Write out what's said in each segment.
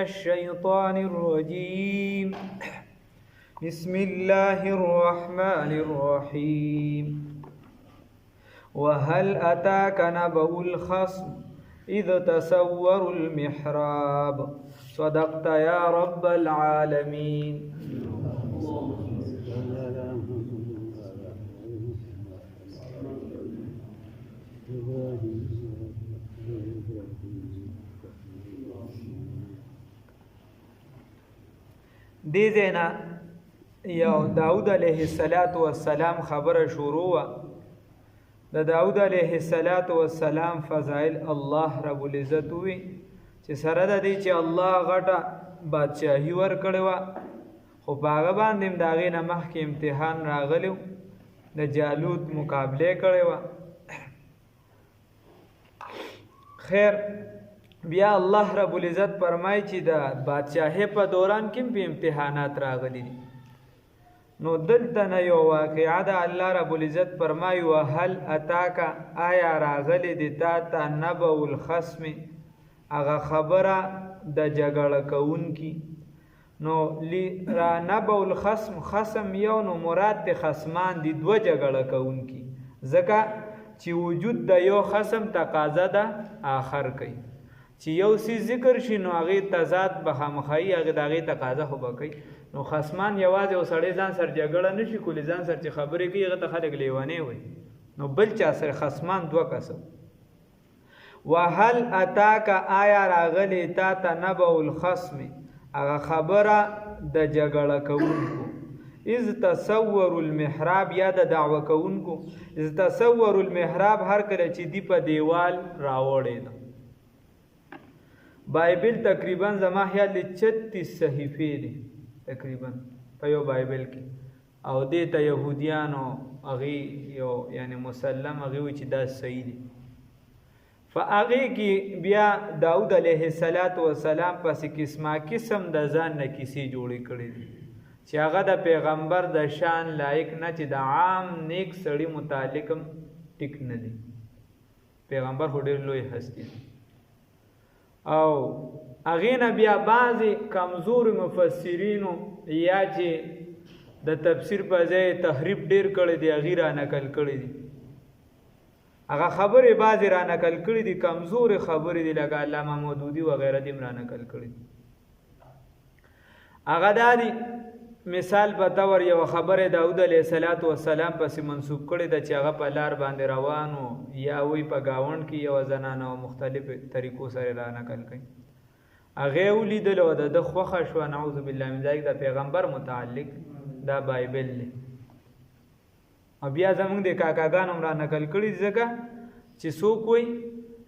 الشيطان الرجيم بسم الله الرحمن الرحيم وهل أتاك نبأ الخصم إذ تسوروا المحراب صدقت يا رب العالمين. دې ځاینا یو داود علیه السلام خبره شروع وا د داود علیه السلام فضائل الله رب العزت وی چې سره د دې چې الله غټه بادشاہي ور کړو خو باغ باندې داغې نه مخکې امتحان راغلو د جالوت مقابله کړو. خیر بیا الله رب العزت فرمای چې د بادشاہي په دوران کې په امتحانات راغلي دي. نو دلته نه یو واقعا د الله رب العزت فرمای وهل اتاک آیا راغلی دي تا ته نبأ الخصم هغه خبره د جګړه کوونکی. نو را نبأ الخصم خصم یو نو مراد د خصمان دي دوه جګړه کوونکی ځکه چې وجود د یو خصم تقاضا ده آخر کوي چې یو سی ذکر شي نو هغه تضاد به خامخایي هغه دغه تقاضا خو بکي. نو خصمان یوازې وسړی ځان سر جګړه نشي کولی ځان سر چې خبرې کوي هغه ته خلک لیوانه وي. نو بل چا سره خصمان دوه کسو. وهل اتاک آیا راغلی تا ته نبأ الخصم هغه خبره د جګړه کوونکو اذ تصوروا المحراب یا د دعوه کوونکو اذ تصوروا المحراب هر کله چې دی په دیوال راوړی ده. بایبل تقریبا زما خیال 36 صحیفې دي تقریبا په یو بایبل کې او دې ته يهوديانو هغه یو یعنی مسلم هغه وی چې دا صحیح دي. فهغه کې بیا داود علیه السلام پس قسم د ځان نه کیسې جوړې کړې دي چې هغه د پیغمبر د شان لایق نه چې د عام نیک سړی متعلقم ټیک نه دي. پیغمبر هډیر لوی هستی او هغه نه بیا بعضی کمزور مفسرینو یا چې د تفسیر په ځای تحریف ډیر کړی دی هغه را نقل کړی دي. هغه خبره بعضی را نقل کړی دي کمزور خبره دي لکه علامه مودودی و غیره دې را نقل کړی دي. هغه دادی مثال په تور یو خبره داود علیه السلام پس منسوب کړی د چې هغه په لار باندې روانو یا وی په گاوند کې یو زنانه مختلف طریقو سره را نقل کړي. هغه ولیدل او د خوخه شو نعوذ بالله من ذلک د پیغمبر متعلق دا بایبل له او بیا زمونږ د کاکاګانو را نقل کړي ځکه چې څوک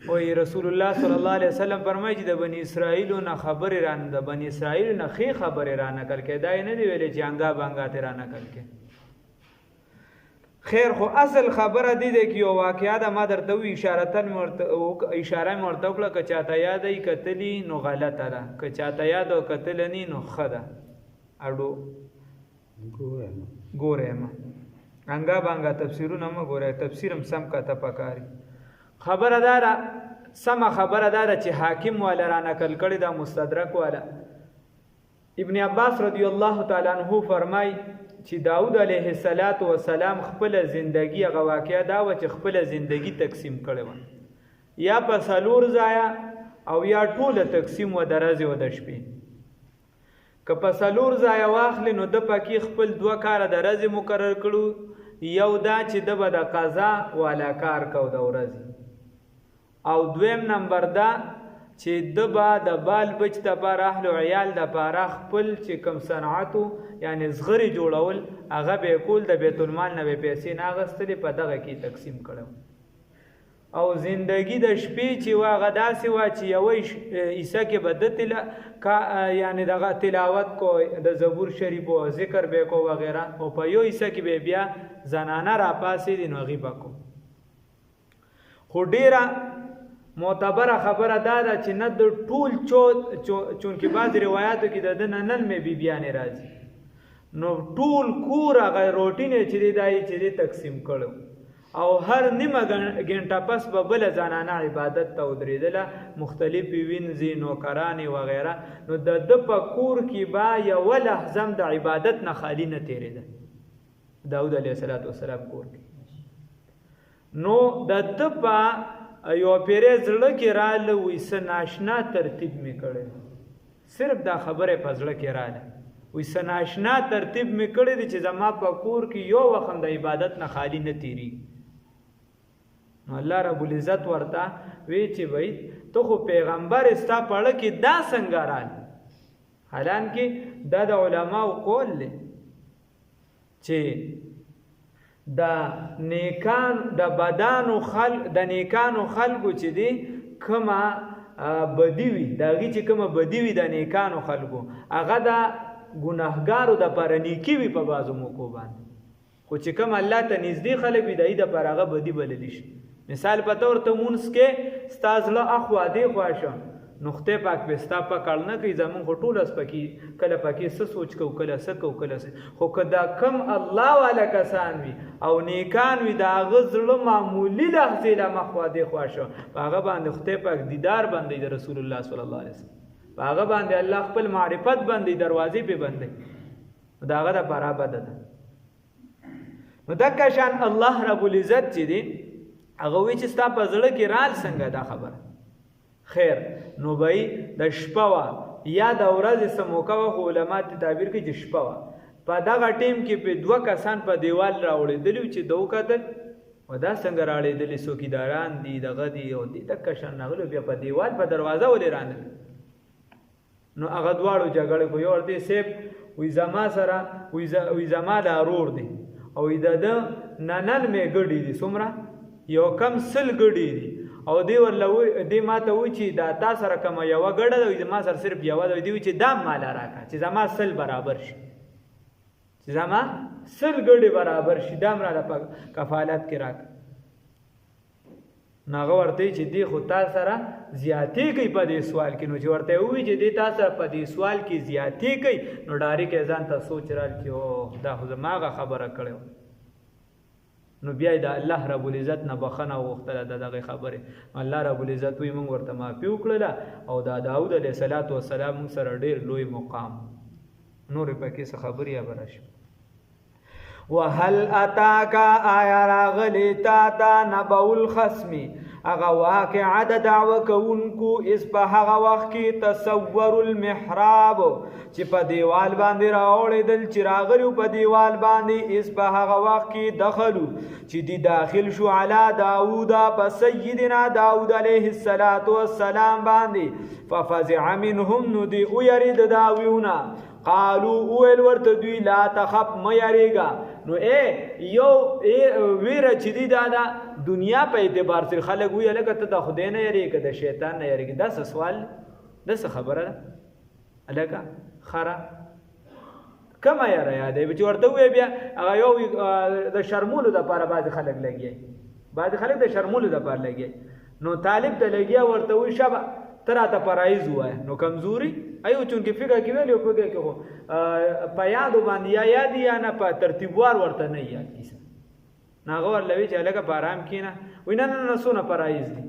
وی رسول الله صلی الله علیه وسلم فرمایي چې د بنی اسرائیل نه خبر را نه د بنی اسرائیل نه خې خبر را نقل کړي دا نه دی ویلې چې انګا بانګا ته را نقل کړي. خیر خو اصل خبره دی چې یو واقعیا د ما درته وی اشاره مرته وکړه که چاته یاد ای کتلی نو غلطه ده که چاته یاد او کتل نه نو خده اډو ګورم انګا بانګا تفسیرونه ما ګوره تفسیرم سم کته پکاري. خبره دارا سم خبره دارا چې حاکم والا را نقل کړي دا مستدرک والا ابن عباس رضی الله تعالی عنہ فرمای چې داود علیه السلام خپل زندگی هغه واقعیا دا و چې خپل زندگی تقسیم کړي و یا په سلور ځای او یا ټوله تقسیم و درازه و د شپې. که په سلور ځای واخلې نو د پکې خپل دوه کار درازه مقرر کړو یو دا چې د به د قضا والا کار کو د ورځې او دویم نمبر دا چې د با د بال بچ د پاره اهل عیال د پاره خپل چې کم صنعتو یعنی زغری جوړول هغه به کول د بیت المال نه پیسې نه غستلې په دغه کې تقسیم کړو. او زندگی د شپې چې واغه داسې وا چې یو عیسی کې بدتل یعنی دغه تلاوت کو د زبور شریف او ذکر به کو وغیرہ او په یو عیسی کې به بیا زنانه را پاسې دي نو غیبه کو. خو ډیره معتبره خبره دا ده چې نه د ټول چونکې بعض روایتو کې د نن مې بیبیانې راځي نو ټول کور هغه روټینې چې دی دای چې دی تقسیم کړو او هر نیمه ګنټه پس به بله زنانه عبادت ته ودرېدله مختلفې وینځي نوکرانې وغیره نو د ده په کور کې به یوه لحظه هم د عبادت نه خالي نه تېرېده داود علیه السلام کور کې نو د ده په یوه پیرې زړه کې راله وایي څه ناشنا ترتیب مې کړی صرف دا خبره په زړه کې راله وایي څه ناشنا ترتیب مې کړی دی چې زما په کور کې یو وخت هم د عبادت نه خالي نه تېرېږي نو الله رب العزت ورته وی چې وایي ته خو پیغمبر ستا په اړه کې دا څنګه راله حالانکې دا د علماو قول دی چې د نیکانو خلکو چې دی کومه بدي وي د هغې چې کومه بدي وي د نیکانو خلکو هغه د ګناهګارو دپاره نیکي وي په بعضو موقعو باندې خو چې کوم الله ته نږدې خلک وي د هغې دپاره هغه بدي بللی شي مثال په طور ته مونځ کې ستا زړه اخوا دېخوا شه نو خدای پاک به ستا پکړ نه کوي زمونږ خو ټوله پکې کله پکې څه سوچ کوو کله څه کوو کله څه خو که دا کم الله والا کسان وي او نیکان وي د هغه زړه معمولي لحظې له مخوا دېخوا شه په هغه باندې خدای پاک دیدار بندوي د رسول الله صلی الله علیه وسلم په هغه باندې الله خپل معرفت بندوي دروازې پې بندوي د هغه دپاره بده ده نو دکه شان الله رب العزت چې دی هغه وایي چې ستا په زړه کې رال څنګه دا خبره خیر نو بھئی د شپه وه یا د ورځې څه موقع وه خو علما ته تعبیر کوي چې شپه وه په دغه ټیم کې په دوه کسان په دیوال راوړېدلي وو چې ده وکتل و دا څنګه راړېدلي څوکیداران دي دغه دي او دي دکه شان راغلي بیا په دیوال په دروازه ولې رانغلي نو هغه دواړو جګړې خو یو ورته صاحب وایي زما سره وایي زما دا ورور دی او وایي د ده ننن مې ګډې دي څومره یو کم 100 ګډې دي او دی ما ته وایي چې دا تا سره کومه یوه ګډه ده ما سره صرف یوه ده دی وایي چې دا ماله راکړه چې زما 100 برابر شي چې زما 100 ګډې برابر شي دا هم راله په کفالت کې راکړه نو هغه ورته چې دی خو تا سره زیاتې کوي په دې سوال کې نو چې ورته ووایي چې دی تا سره په دې سوال کې زیاتې کوي نو ډارې ځان ته سوچ رال چې او دا خو زما هغه خبره کړې نو بیا د الله رب العزت نه بخښنه وغوښتله د دغې خبرې الله رب العزت وایي موږ ورته معافي وکړله او دا داود علیه السلام موږ سره ډېر لوی مقام نورې پکې څه خبرې یا به راشي وهل اتاکا آیا راغلی تا ته نبأ الخصم هغه واقعه د دعوه کوونکو اس په هغه وخت کې تصور المحراب چې په دیوال باندې راوړېدل چې راغلي په دیوال باندې اس په هغه وخت کې دخلو چې دی داخل شو علی داود په سیدنا داود علیه السلام باندې ففزع منهم نو دی ویرید داویونه قالو اویل ورته دوی لا تخف مېریګا نو یو ویره چې دی دا دنیا په اعتبار سره خلک وی لکه ته د خدای نه یریږي که د شیطان نه یریږي دا څه سوال دا څه خبره ده لکه خره کومه یاره یادوي چې ورته ووایې بیا هغه یو د شرمولو دپاره بعضې خلک لګیا بعضې خلک د شرمولو دپاره لګیا نو طالب ته لګیا ورته وایي شبه ته راته فرایض ووایه نو کمزوري ایو چونکې فقه کې ویلي فقه کې خو په یادو باندې یا یاد یا نه په ترتیبوار ورته نه یاد کیسه هغه ورله وایي چې هلکه په ارام کښېنه وایي نه نه څونه فرایض دي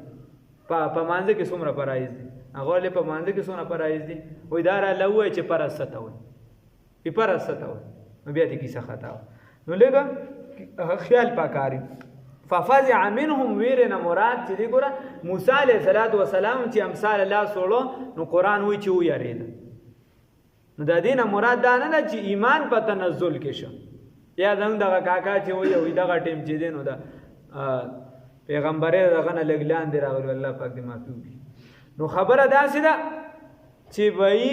په مانځه کې څومره فرایض دي هغه ورله په مانځه کې څونه فرایض دي وایي دا راله ووایي چې فرض څه ته وایي فرض څه ته وایي نو بیا دې کیسه خطا وه نو لږه خیال پکاري ففزع منهم ویرنه مراد چې دی ګوره موسی علیه السلام چې امثال الله سوړو نو قرآن وایي چې ویرېده نو د دې نه مراد دا نه ده چې ایمان په تنزل کې شه یا زموږ دغه کاکا چې وایي دغه ټیم چې دی نو د پیغمبرۍ دغه نه لږ لاندې راغلي الله پاک دې معافي وکړي نو خبره داسې ده چې وایي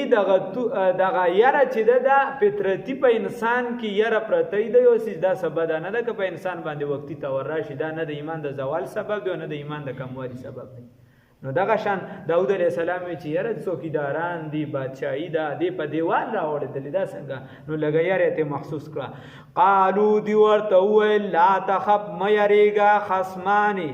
دغه یره چې ده دا فطرتي په انسان کې یره پرته ده یو څیز دا سبب ده نه ده که په انسان باندې وقتي تور راشي دا نه د ایمان د زوال سبب دی او نه د ایمان د کموالي سبب دی نو دغه شان داود علیه السلام چې یره څوکیداران دي بادشاهي ده دې په دیوال راوړېدلې دا څنګه نو لږه یره یې محسوس کړه قالو دی ورته وویل لا تخف مه یریږه خصمانې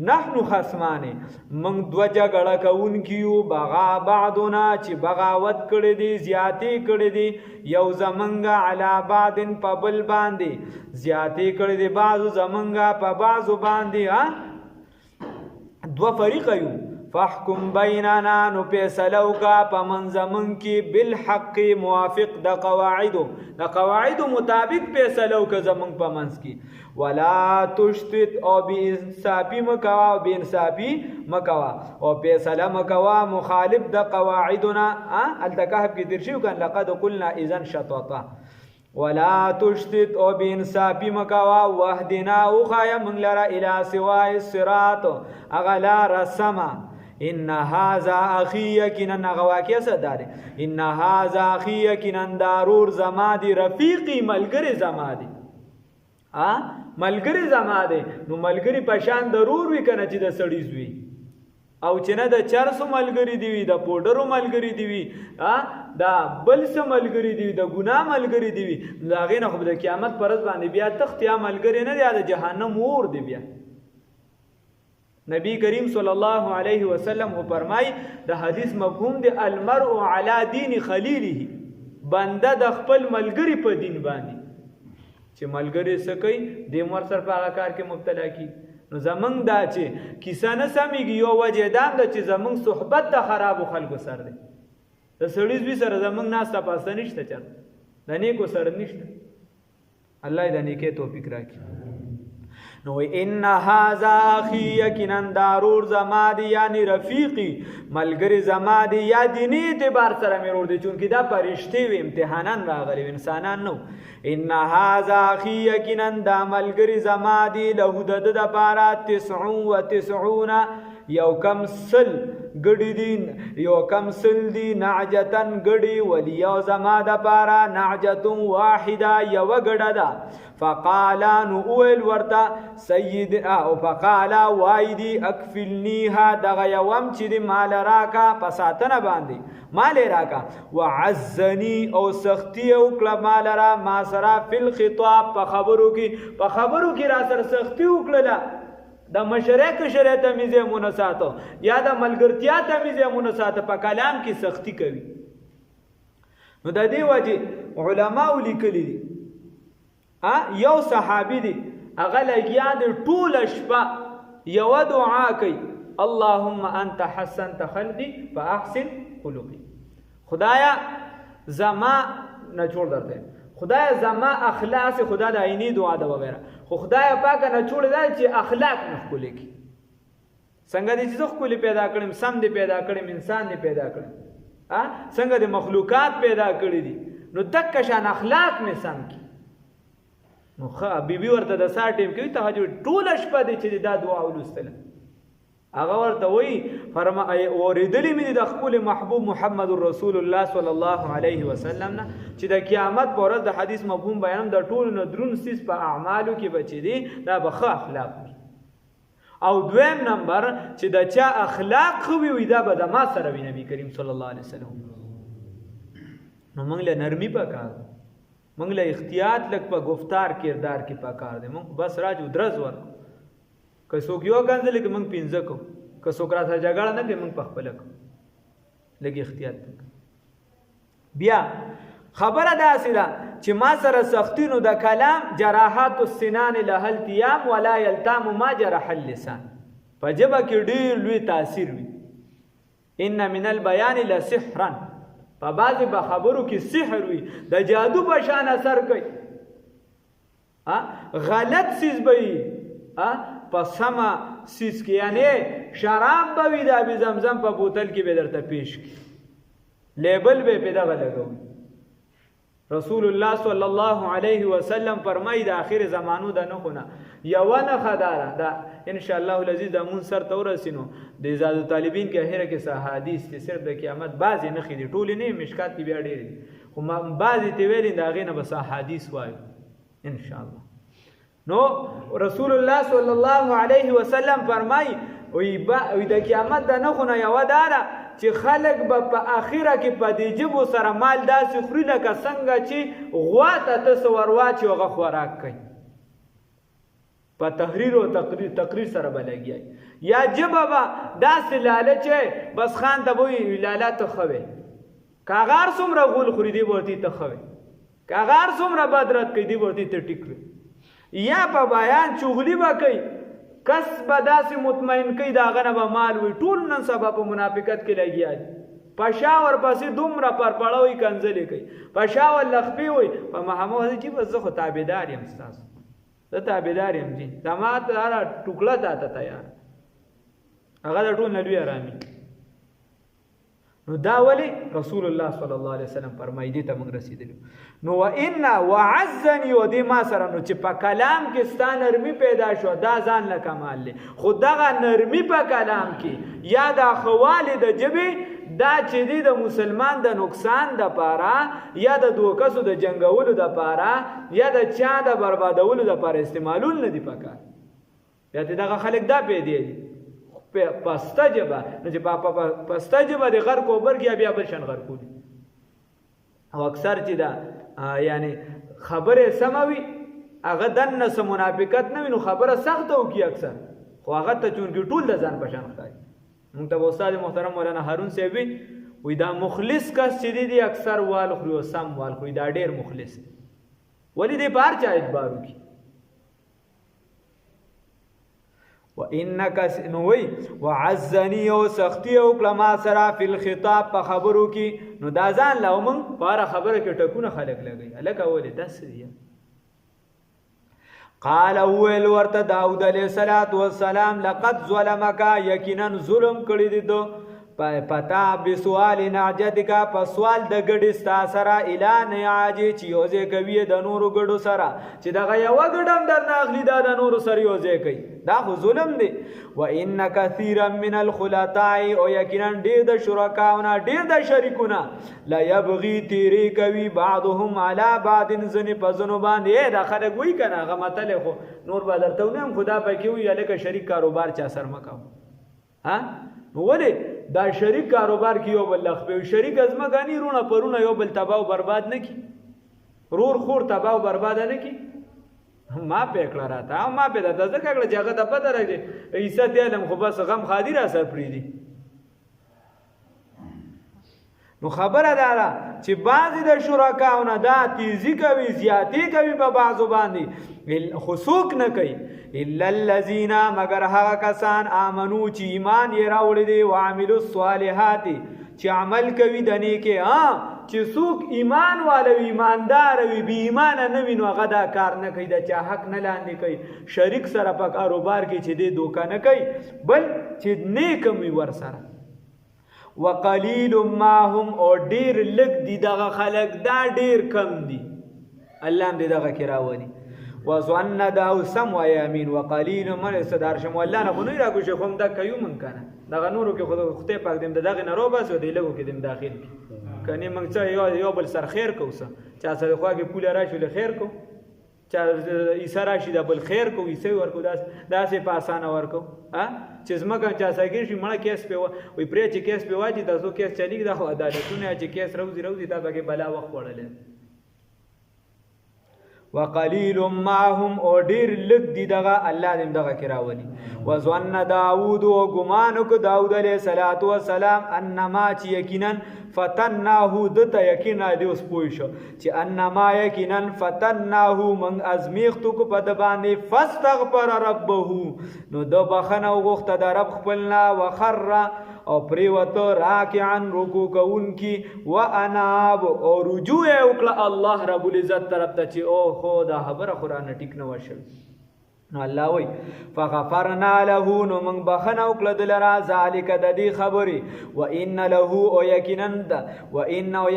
نحنو خصمانه من دو جګړه کوونکیو بغا بعضنا چې بغاوت کړی دی زیاتی کړی دی یو زمنګ علی بعضن په بل باندې زیاتی کړی دی بعضو زمنګ په بعضو باندې دو فریق یو فاحکم بیننا نو فیصلو کا پمن زمن کی بالحق موافق د قواعد مطابق فیصلو کا زمن پمنس کی ولا تشتت او بی انصافی مکوا او بی انصافی مکوا او فیصله مکوا مخالف د قواعدنا التکهف کی درشیو کن لقد قلنا اذا شططا ولا تشتت او بی انصافی مکوا وحدنا او خایا من لرا الى سواء الصراط اغلا رسما ان هذا اخي يكن غواکیه صداره ان هذا اخي يكن دارور زمادي رفيقي ملګری زمادي ملګری زماده نو ملګری پشان ضرور وی کنه چې د سړی زوی او چې نه د چرسو ملګری دی وی د پودرو ملګری دی وی دا بل څه ملګری دی د ګناه ملګری دی وی لاغې نه خو د قیامت پرځ باندې بیا تختیا ملګری نه دی د جهنم اور دی بیا نبی کریم صلی الله علیه وسلم هو فرمای د حدیث مفهوم دی المرء علی دین خلیله بنده د خپل ملګری په دین باندې چې ملګری سکی د مر سر په هغه کار کې مبتلا کی نو زمنګ دا چې کیسه نه سمېږي یو وجه دام د چې زمنګ صحبت د خراب خلکو سره دی د سړي زوی سره زمنګ ناسته پاسته نشته چر د نیکو سره نشته الله دې نیکه توفیق راکړي نو ان هذا اخي یقینا دارور زمادی یعنی رفیقی ملګری زمادی یا دینی اعتبار سره مې ور دي چونکی دا فرشتي و امتحانان راغلي انسانان نو ان هذا اخي یقینا دا ملګری زمادی له د پاره 99 یو کم سل گڑی دین یو کم سل دی نعجتن گڑی ولی یو زما د پارا نعجتن واحده یو گڑا دا فقالا نو اول ورتا سید او فقالا وایدی اکفلنیها دغه یوم چې دی مال راکا پساتنه باندې مال راکا وعزنی او سختی او کله مال را ما سرا فی الخطاب په خبرو کې را سره سختی وکړه د مشرک شریعت میزه مناساتو یا د ملګرتیا ته میزه مناساتو په کلام کې سختی کوي نو د دې وجه علما لیکلي دي یو صحابي دي هغه لګیا د ټول شپه یو دعا کوي اللهم انت حسنت خلقي فاحسن خلقي خدایا زما نه جوړ درته خدای زما اخلاص خدا د عینی دعا ده وغیرہ خو خدای پاک نه جوړ دی چې اخلاق نه خولي کی څنګه دې چې خولي پیدا کړم سم دې پیدا کړم انسان دې پیدا کړم څنګه دې مخلوقات پیدا کړی دي نو تک شان اخلاق مې سم کی نو خا بیبي ورته د سار ټیم کې تهجد ټول شپه دې چې دا دعا ولستله هغه ورته وی فرمایي اوریدلی مې د خپل محبوب محمد رسول الله صلی الله علیه وسلم نه چې د قیامت پر ورځ د حدیث مفهوم بیان د ټول نه درون سیس په اعمالو کې بچی دي دا بخښه اخلاق او دویم نمبر چې د چا اخلاق خو وي دا به د ما سره وي نبی کریم صلی الله علیه وسلم نو موږ له نرمي پکار موږ له احتیاط لک په گفتار کردار کې پکار دي موږ بس راځو درز ورکو که څوک یو کنځل کې موږ پینځه کو که څوک را سره جګړه نه کوي موږ په خپل کو لګي احتیاط بیا خبره داسې ده چې ما سره سختینو د کلام جراحات السنان له التیام ولا یلتام ما جرح اللسان په جبه کې ډیر لوی تاثیر وي ان من البیان لسحرا په بعضې به خبرو کې سحر وي د جادو په شان اثر کوي غلط سیز به وي په سمه سیز کې یعنی شراب به وي د ابي زمزم په بوتل کې به درته پیش کړي لیبل به په دغه لګوي رسول الله صلی الله علیه وسلم فرمایي د آخر زمانو د نه خونه یو نه خداره دا ان شاء الله العزیز د مون سر تورسینو د زاد طالبین کې هره کې حدیث چې صرف د قیامت بعضی نه خېدي ټول نه مشکات کې بیا ډېر خو بعضی تی ویل دا غینه بس حدیث وایو ان شاء الله نو رسول الله صلی الله علیه وسلم فرمایي وی د قیامت د نه خونه یو داره چې خلق به په اخره کې په دې جبو سره مال داسې خوري لکه څنګه چې غوا ته تاسو ورواچي هغه خوراک کوي په تحریر او تقریر سره بلګي یا جبابا داس لالچ بس خان ته وی لالا ته خوي کاغار څومره غول خوري دی ورته ته خوي کاغار څومره بدرت کوي دی ورته ته ټیک یا په بیان چغلی وکي کس بداسه مطمئن کوي دا غنه به مال وي ټول نن سبا په منافقت کې لګیا پشاور پسې دومره پر پړوي کنځلې کوي پشاور لخپي وي په محمد چې بس زه خو تابعدار یم تاسو ته تابعدار یم جی تمات را ټوکړه تا تیار هغه ټول نبی آرامي نو دا ولی رسول الله صلی الله علیه وسلم فرمایي دي ته موږ رسیدلو نو وان وعزني ودي ما سره نو چې په کلام کې ستان نرمي پیدا شو دا ځان له کمال له خدغه نرمي په کلام کې یا دا خواله د جبه دا چې دی د مسلمان د نقصان د پاره یا د دوکسو د جنگولو د پاره یا د چا د بربادولو د پاره استعمالول نه دی پکار یا دغه خلک دا پیدا دي پستجبه نو چې پستجبه د غر کوبر کې بیا بل شن غر کولی او اکثر چې دا یعنی خبره سموي هغه دنه سم منافقت نه وینو خبره سخت او کی اکثر خو هغه ته چونګي ټول د ځان پشان ښکاري موږ ته استاد محترم مولانا هارون صاحب وی دا مخلص کس چې دی اکثر وال خو او سم وال خو دا ډیر مخلص ولی دی بار چا اعتبارو کی وانک نووی وعزنی او سختی او کلمہ سرا فی الخطاب په خبرو کې نو دا ځان لاو من پاره خبره کې ټکونه خلق لګی الکه ولې داس دی قال اول ورته داود علیہ السلام لقد ظلمک یقینا ظلم کړی دی دو پتا بسوال نعجتک په سوال د ګډی ستا سره اعلان عاجی چې یوځه کوي د نورو ګډو سره چې دغه یو ګډم در ناخلی د نورو سره یوځه کوي دا خو ظلم دی و ان کثیرا من الخلطاء او یقینا ډیر د شرکاونه ډیر د شریکونه لا یبغي تیری کوي بعضهم علی بعض زنی پزنو باندې دا خلک وای کنه هغه متل خو نور بدرته نه خدا پکې وی الکه شریک کاروبار چا سر مکاو ها ولی دا شریک کاروبار کی یو بل لخبه شریک ازما غانی رونه پرونه یو بل تباہ برباد نه کی رور خور تباہ برباد نه کی ما پکړه راته ما په د ځکه کړه جګه د پته راځي عیسی دی علم خو بس غم خادي را سر پری دي نو خبره دارا چې بعضی د شرکاونه دا تیزی کوي زیاتی کوي په بعضو باندې خصوص نه کوي الا الذين مگر هغه کسان امنو چې ایمان یې راوړي دي او عملوا الصالحات چې عمل کوي د نیکه چې څوک ایمان والو ایماندار وي بی ایمان نه وینو هغه دا کار نه کوي د چا حق نه لاندې کوي شریک سره په کاروبار کې چې دې دوکا نه کوي بل چې نیک وي ور سره وقلیل ما هم او ډیر لګ دي دغه خلق دا ډیر کم دي الله دې دغه کراوني وظن داو سم و یمین وقلیل من صدر شم الله نه بنوي راګو شخم دا کيو من کنه دغه نورو کې خدای پاک دې دغه نه رو بس دی لګو کې دې داخل کني موږ څه یو بل سر خیر کوسه چا سره خواږه پوله راشي له خیر کو چا عیسی راشي د بل خیر کو عیسی ورکو داسې په اسانه ورکو ها چې زمکه چا سګیر شي مړه کیس په وي پرې چې کیس په واجی تاسو کیس چلیږي د عدالتونه چې کیس روزي دا به بلا وخت وړل وقلیل معهم او ډیر لګ دی دغه الله دې دغه کراوني وظن داوود او ګمان کو داوود علیہ السلام انما چې یقینا فتناه دت یقینا دې اوس پوي شو چې انما یقینا فتناه من ازمیخت کو په د باندې فاستغفر ربه نو د بخنه وغوخته د رب خپلنا وخر او پریوتو راکعا رکوع کون کی و اناب او رجوع وکړه الله رب العزت طرف ته چې او خو دا خبره قران ټیک نه وشل نو الله وی فغفرنا له نو من بخنه وکړه دلرا ذالک د دې خبري و ان له او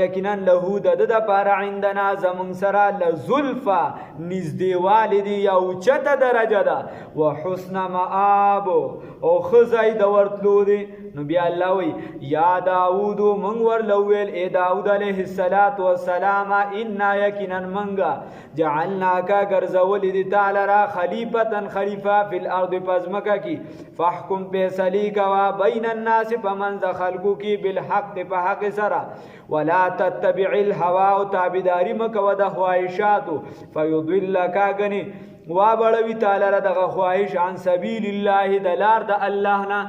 یقینا له د پر عندنا زمون سره لزلفا نزدې والدی یا اوچته درجه ده و حسن مآب او خزای د ورتلو دی نو بیا الله وی یا داوود من ور لویل ای داوود علیہ السلام ان یقینا منغا جعلناک غرزول دی تعالی را خلیفہ فی الارض پزمکا کی فاحکم فیصلی کوا بین الناس فمن خلقو کی بالحق په حق سرا ولا تتبع الهوى تابعداری مکو د خواہشات فیضلک غنی وا بړوي تعالی را دغه خواهش عن سبیل الله د لار د الله نه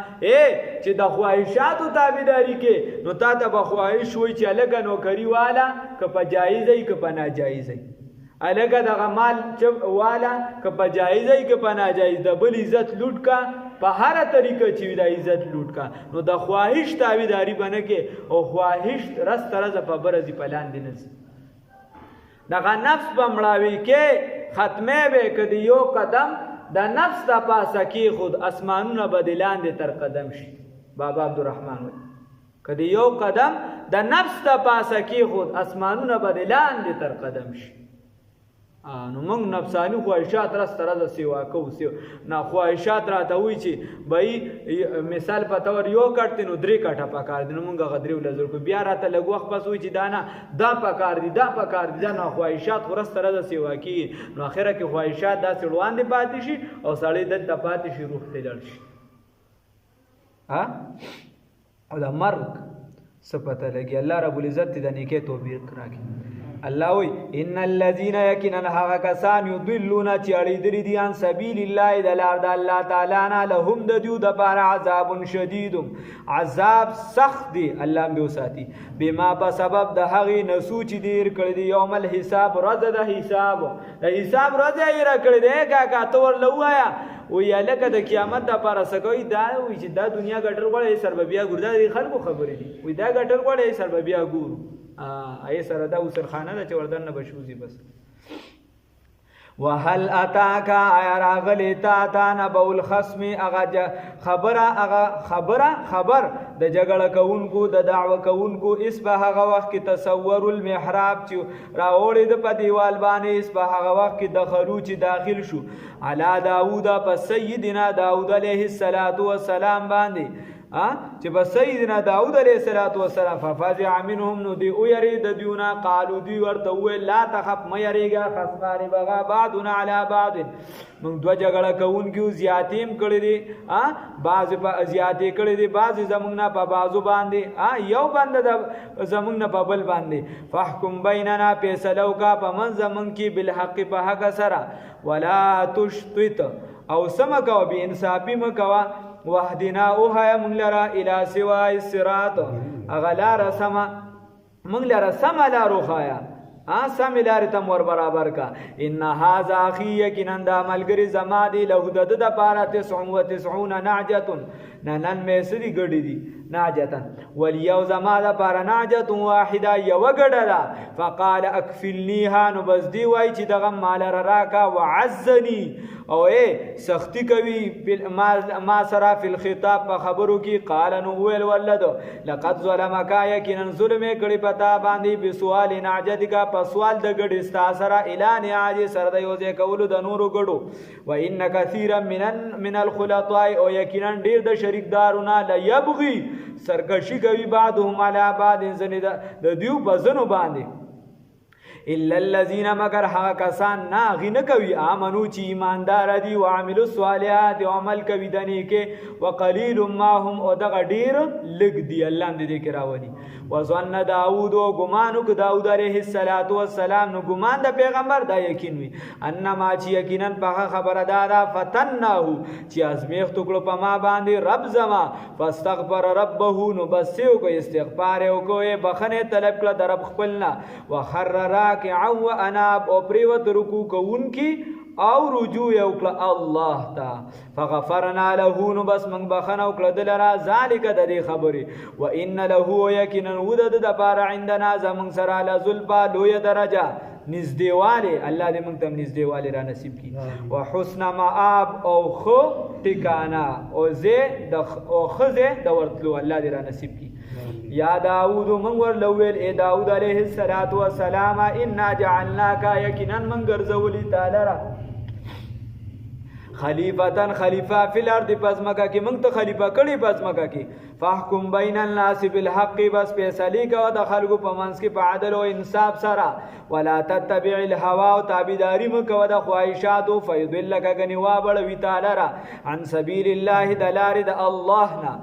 چې د خواهشاتو تابعداري کې نو تا ته به خواهش وي چې الګ نوکری والا که په جایزه که په ناجایزه الګ دغه مال چې والا که په جایزه که په ناجایزه د بل عزت لوټ کا په هر طریقه چې د عزت لوټ کا نو د خواهش تابعداري بنه کې او خواهش رس ترز په برزي پلان دي نس دغه نفس بمړاوي کې ختمه به کدی یو قدم د نفس د پاسه کې خود اسمانونه بدلان دي تر قدم شي بابا عبدالرحمن وي کدی یو قدم د نفس د پاسه کې خود اسمانونه بدلان دي تر قدم شي نو موږ نفسانی خواهشات راست ترازه سیوا کو نه خواهشات راته وی چې بای مثال په تور یو کټ نو درې کټه پکار دي نو موږ غدریو لزر کو بیا راته لګ وخت پس وی چې دانا دا پکار دي دا پکار دي دا خواهشات خورست ترازه سیوا کی نو اخره کې خواهشات دا سړوان دي پاتې شي او سړی د پاتې شي روح ته لړ شي او دا مرګ سپته لګي الله رب العزت د نیکه توفیق راکړي الله وی ان الذين يكنن هغه کسان يضلون چې اړیدري دي ان سبیل الله د لار د الله تعالی نه لهم د دیو د بار عذاب شدید عذاب سخت دی الله به وساتي بما په سبب د هغه نسو چې دیر کړی دی یوم الحساب ورځ د حساب ورځ یې را کړی دی کا تور لوایا وی الکه د قیامت د پاره سکوي دا وی چې دا دنیا ګټر غوړې سرببیا ګوردا دي خلکو خبرې دي وی دا ګټر غوړې سرببیا ګور ای سره دا وسر خانه د چوردن نه بشوزي بس وهل اتاکا ایا راغلی تا نبو الخصم اغه خبر د جګړه کوونکو د دعوه کوونکو اس په هغه وخت کې تصور المحراب چې راوړې د په دیوال باندې اس په هغه وخت کې دخلو چې داخل شو علی داوود په سیدنا داوود علیه السلام باندې چې بس سیدنا داود علیہ الصلوۃ والسلام ففزع منهم نو دی او یری د دیونا قالو دی ورته وی لا تخف ما یریگا خصمان بغا بعضنا علی بعض موږ دو جګړه کوونکو زیاتیم کړی دي بعض په زیاتې کړی دي بعض زمونږ نه په بعضو باندې یو بنده د زمونږ نه په بل باندې فحکم بیننا فیصلو کا په من زمون کې بالحق په حق سره ولا تشطط او سمکو به انصافی مکوا وحدنا اوها من لرا الى سوا الصراط اغلار سما من لرا سما لا روخایا سم لار تم ور برابر کا ان هذا اخي یقینا د ملګری زما دی له د پاره 99 نعجه نن مې سړي ګډې دي نعجتن وليو زما د پاره نعجه واحده یو ګډه ده فقال اكفلنيها نو بس دی وای چې دغه مال راکا وعزني او سختی کوي ما سرا فی الخطاب په خبرو کې قال نو ویل ولد لقد ظلمک یقینا ظلم کړي پتا باندې به سوال نعجتک په سوال د ګډ استا سرا اعلان عاج سر د یوځه کول د نورو ګډو و ان کثیرا من الخلطاء او یقینا ډیر د شریکدارونه لا یبغي سرکشی کوي بعضهم علی بعض زنه د دیو بزنو باندې الا الذين مگر ها کسان نا غین کوي امنو چې ایماندار دي او عملو صالحات او عمل کوي دني کې وقلیل ما هم او دغه ډیر لګ دی الله دې کې راونی وظن داوود او ګمانو ک داوود علیه السلام نو ګمان د پیغمبر دا یقین وي انما چې یقینا په خبره دارا فتنه چې ازمیخ ټکړو په ما باندې رب زما فاستغفر ربه نو بس یو کو استغفار او کو بخنه طلب کړه در رب خپلنا وخرر راکعا واناب او پریوت رکوع کوونکی او رجوع وکړه الله تا فغفرنا له نو بس من بخنه وکړه دلرا ذالک د دې خبره و ان له یقینا ودد د پاره عندنا زمون سره لذلفا لوی درجه نزدېواله الله دې موږ ته نزدېواله را نصیب کړي او حسن مآب او خو ټکانا او زه د او خزه د ورتلو الله دې را نصیب کړي یا داود من ور لویل ای داود علیه السلام انا جعلناک یقینا من ګرځولی تعالی را خلیفتن خلیفہ فی الارض پس مکه کې موږ ته خلیفہ کړي پس مکه کې فاحکم بین الناس بالحق بس فیصله کوه د خلکو په منځ کې په عدل او انصاف سره ولا تتبع الهوى او تابعداري مکوه د خواهشاتو فیضلک غنوا بړوي تعالی را عن سبیل الله د لارې د الله نه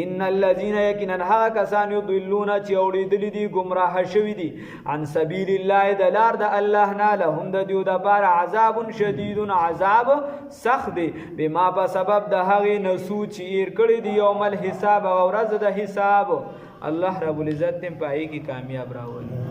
ان الذين يكنن کسان یضلون چې اوړي دي گمراه شوي دي عن سبیل الله د لار د الله نه لهم د دیو د بار عذاب شدید عذاب سخت دی بما په سبب د هغې نسو چې ایر کړی دی یوم الحساب او ورځ د حساب الله رب العزت دې په هغې کې کامیاب راولي